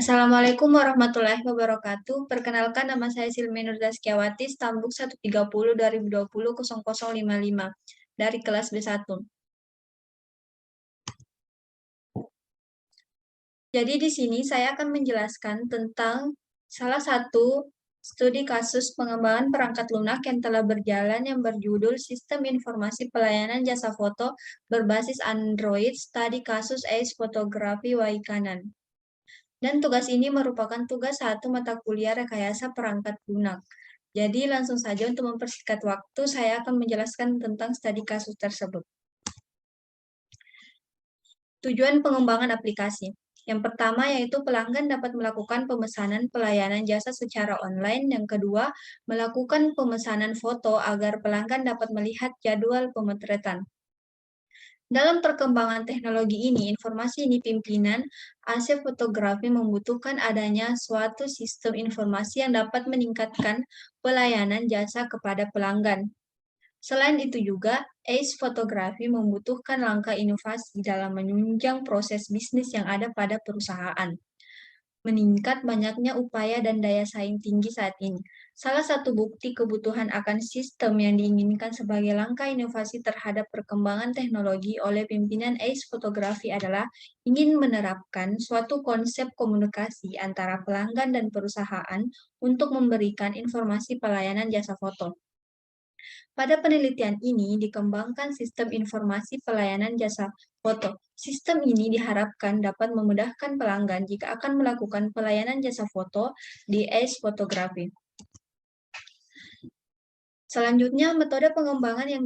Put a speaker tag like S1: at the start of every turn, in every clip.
S1: Assalamualaikum warahmatullahi wabarakatuh. Perkenalkan, nama saya Silmi Nurdaskiawati, Stambuk 130 2020 0055 dari kelas B1. Jadi di sini saya akan menjelaskan tentang salah satu studi kasus pengembangan perangkat lunak yang telah berjalan yang berjudul Sistem Informasi Pelayanan Jasa Foto berbasis Android, studi kasus ACE Fotografi Waikanan. Dan tugas ini merupakan tugas satu mata kuliah rekayasa perangkat lunak. Jadi langsung saja untuk mempersingkat waktu, saya akan menjelaskan tentang studi kasus tersebut. Tujuan pengembangan aplikasi. Yang pertama yaitu pelanggan dapat melakukan pemesanan pelayanan jasa secara online. Yang kedua, melakukan pemesanan foto agar pelanggan dapat melihat jadwal pemotretan. Dalam perkembangan teknologi ini, informasi ini pimpinan aset fotografi membutuhkan adanya suatu sistem informasi yang dapat meningkatkan pelayanan jasa kepada pelanggan. Selain itu juga, ACE fotografi membutuhkan langkah inovasi dalam menunjang proses bisnis yang ada pada perusahaan. Meningkat banyaknya upaya dan daya saing tinggi saat ini. Salah satu bukti kebutuhan akan sistem yang diinginkan sebagai langkah inovasi terhadap perkembangan teknologi oleh pimpinan ACE Fotografi adalah ingin menerapkan suatu konsep komunikasi antara pelanggan dan perusahaan untuk memberikan informasi pelayanan jasa foto. Pada penelitian ini dikembangkan sistem informasi pelayanan jasa foto. Sistem ini diharapkan dapat memudahkan pelanggan jika akan melakukan pelayanan jasa foto di ACE Fotografi. Selanjutnya, metode pengembangan yang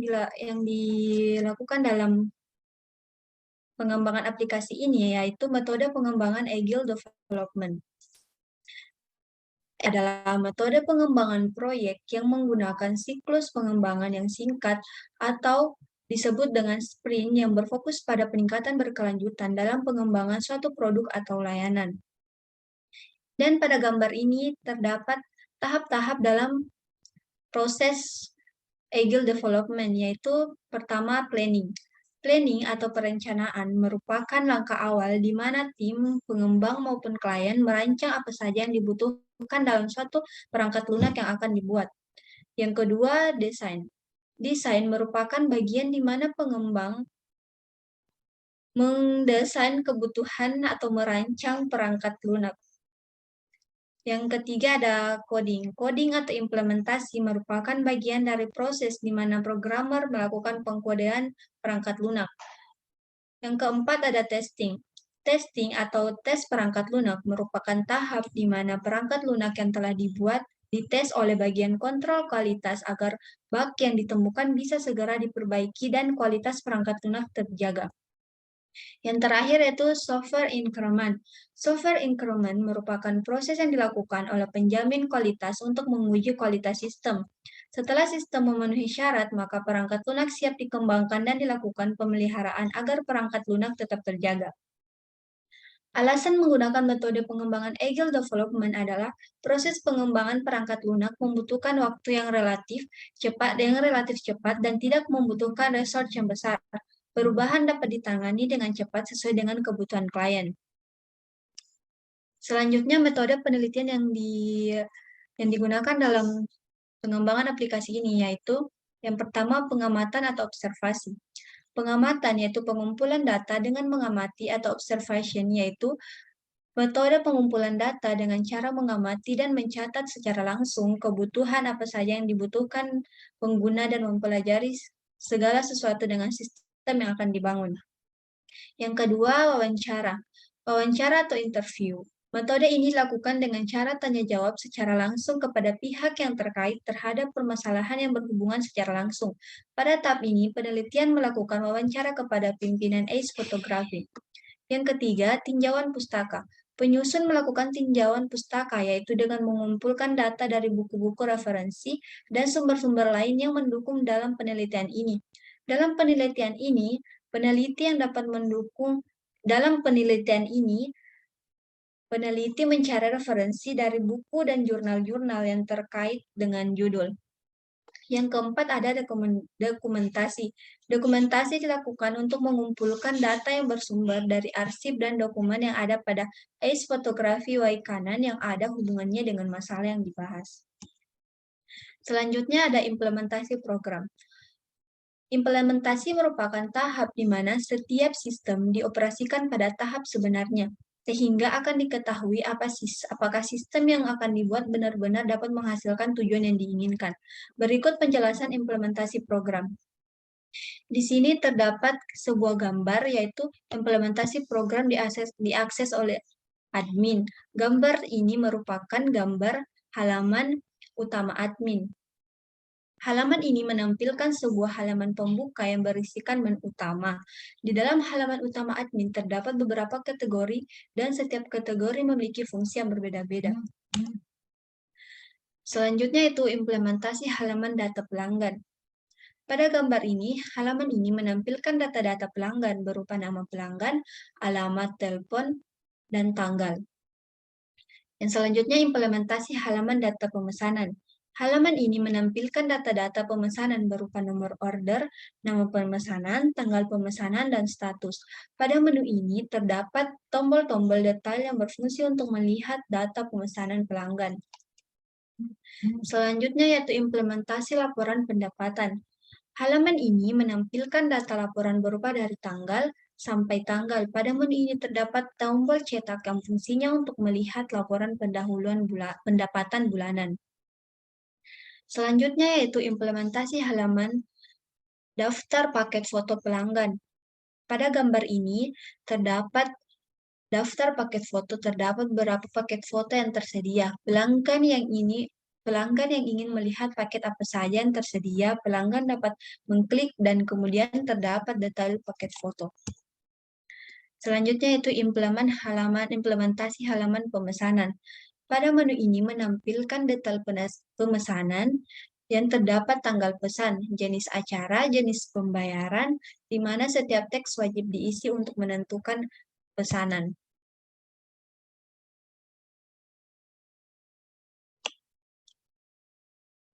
S1: dilakukan dalam pengembangan aplikasi ini yaitu metode pengembangan Agile Development. Adalah metode pengembangan proyek yang menggunakan siklus pengembangan yang singkat atau disebut dengan sprint yang berfokus pada peningkatan berkelanjutan dalam pengembangan suatu produk atau layanan. Dan pada gambar ini terdapat tahap-tahap dalam proses Agile Development, yaitu pertama planning. Planning atau perencanaan merupakan langkah awal di mana tim pengembang maupun klien merancang apa saja yang dibutuhkan dalam suatu perangkat lunak yang akan dibuat. Yang kedua, desain. Desain merupakan bagian di mana pengembang mendesain kebutuhan atau merancang perangkat lunak. Yang ketiga ada coding. Coding atau implementasi merupakan bagian dari proses di mana programmer melakukan pengkodean perangkat lunak. Yang keempat ada testing. Testing atau tes perangkat lunak merupakan tahap di mana perangkat lunak yang telah dibuat dites oleh bagian kontrol kualitas agar bug yang ditemukan bisa segera diperbaiki dan kualitas perangkat lunak terjaga. Yang terakhir yaitu software increment. Software increment merupakan proses yang dilakukan oleh penjamin kualitas untuk menguji kualitas sistem. Setelah sistem memenuhi syarat, maka perangkat lunak siap dikembangkan dan dilakukan pemeliharaan agar perangkat lunak tetap terjaga. Alasan menggunakan metode pengembangan Agile Development adalah proses pengembangan perangkat lunak membutuhkan waktu yang relatif cepat dan tidak membutuhkan resource yang besar. Perubahan dapat ditangani dengan cepat sesuai dengan kebutuhan klien. Selanjutnya, metode penelitian yang digunakan dalam pengembangan aplikasi ini yaitu yang pertama pengamatan atau observasi. Pengamatan yaitu pengumpulan data dengan mengamati atau observation yaitu metode pengumpulan data dengan cara mengamati dan mencatat secara langsung kebutuhan apa saja yang dibutuhkan pengguna dan mempelajari segala sesuatu dengan sistem yang akan dibangun. Yang kedua, wawancara. Wawancara atau interview. Metode ini dilakukan dengan cara tanya jawab secara langsung kepada pihak yang terkait terhadap permasalahan yang berhubungan secara langsung. Pada tahap ini, penelitian melakukan wawancara kepada pimpinan ACE Fotografi. Yang ketiga, tinjauan pustaka. Penyusun melakukan tinjauan pustaka, yaitu dengan mengumpulkan data dari buku-buku referensi dan sumber-sumber lain yang mendukung dalam penelitian ini. Dalam penelitian ini, peneliti yang dapat mendukung dalam penelitian ini, peneliti mencari referensi dari buku dan jurnal-jurnal yang terkait dengan judul. Yang keempat ada dokumentasi. Dokumentasi dilakukan untuk mengumpulkan data yang bersumber dari arsip dan dokumen yang ada pada ACE fotografi Waikanan yang ada hubungannya dengan masalah yang dibahas. Selanjutnya ada implementasi program. Implementasi merupakan tahap di mana setiap sistem dioperasikan pada tahap sebenarnya, sehingga akan diketahui apakah sistem yang akan dibuat benar-benar dapat menghasilkan tujuan yang diinginkan. Berikut penjelasan implementasi program. Di sini terdapat sebuah gambar, yaitu implementasi program diakses oleh admin. Gambar ini merupakan gambar halaman utama admin. Halaman ini menampilkan sebuah halaman pembuka yang berisikan menu utama. Di dalam halaman utama admin terdapat beberapa kategori dan setiap kategori memiliki fungsi yang berbeda-beda. Selanjutnya itu implementasi halaman data pelanggan. Pada gambar ini, halaman ini menampilkan data-data pelanggan berupa nama pelanggan, alamat telepon, dan tanggal. Yang selanjutnya implementasi halaman data pemesanan. Halaman ini menampilkan data-data pemesanan berupa nomor order, nama pemesanan, tanggal pemesanan, dan status. Pada menu ini terdapat tombol-tombol detail yang berfungsi untuk melihat data pemesanan pelanggan. Selanjutnya yaitu implementasi laporan pendapatan. Halaman ini menampilkan data laporan berupa dari tanggal sampai tanggal. Pada menu ini terdapat tombol cetak yang fungsinya untuk melihat laporan pendahuluan pendapatan bulanan. Selanjutnya yaitu implementasi halaman daftar paket foto pelanggan. Pada gambar ini terdapat daftar paket foto, terdapat beberapa paket foto yang tersedia. Pelanggan yang ingin melihat paket apa saja yang tersedia, pelanggan dapat mengklik dan kemudian terdapat detail paket foto. Selanjutnya itu implementasi halaman pemesanan. Pada menu ini menampilkan detail pemesanan yang terdapat tanggal pesan, jenis acara, jenis pembayaran, di mana setiap teks wajib diisi untuk menentukan pesanan.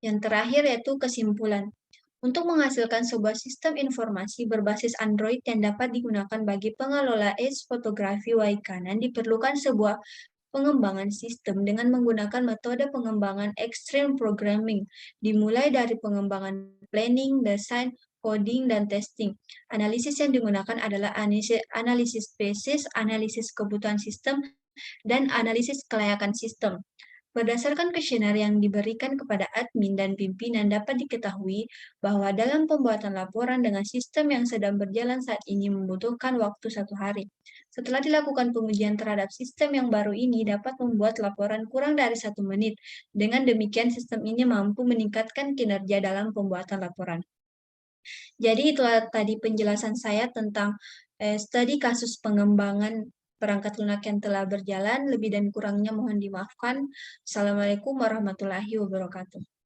S1: Yang terakhir yaitu kesimpulan. Untuk menghasilkan sebuah sistem informasi berbasis Android yang dapat digunakan bagi pengelola ACE fotografi Waikanan, diperlukan sebuah pengembangan sistem dengan menggunakan metode pengembangan extreme programming, dimulai dari pengembangan planning, desain, coding, dan testing. Analisis yang digunakan adalah analisis basis, analisis kebutuhan sistem, dan analisis kelayakan sistem. Berdasarkan kuesioner yang diberikan kepada admin dan pimpinan, dapat diketahui bahwa dalam pembuatan laporan dengan sistem yang sedang berjalan saat ini membutuhkan waktu 1 hari. Setelah dilakukan pengujian terhadap sistem yang baru ini, dapat membuat laporan kurang dari 1 menit. Dengan demikian, sistem ini mampu meningkatkan kinerja dalam pembuatan laporan. Jadi itulah tadi penjelasan saya tentang studi kasus pengembangan perangkat lunak yang telah berjalan. Lebih dan kurangnya mohon dimaafkan. Assalamualaikum warahmatullahi wabarakatuh.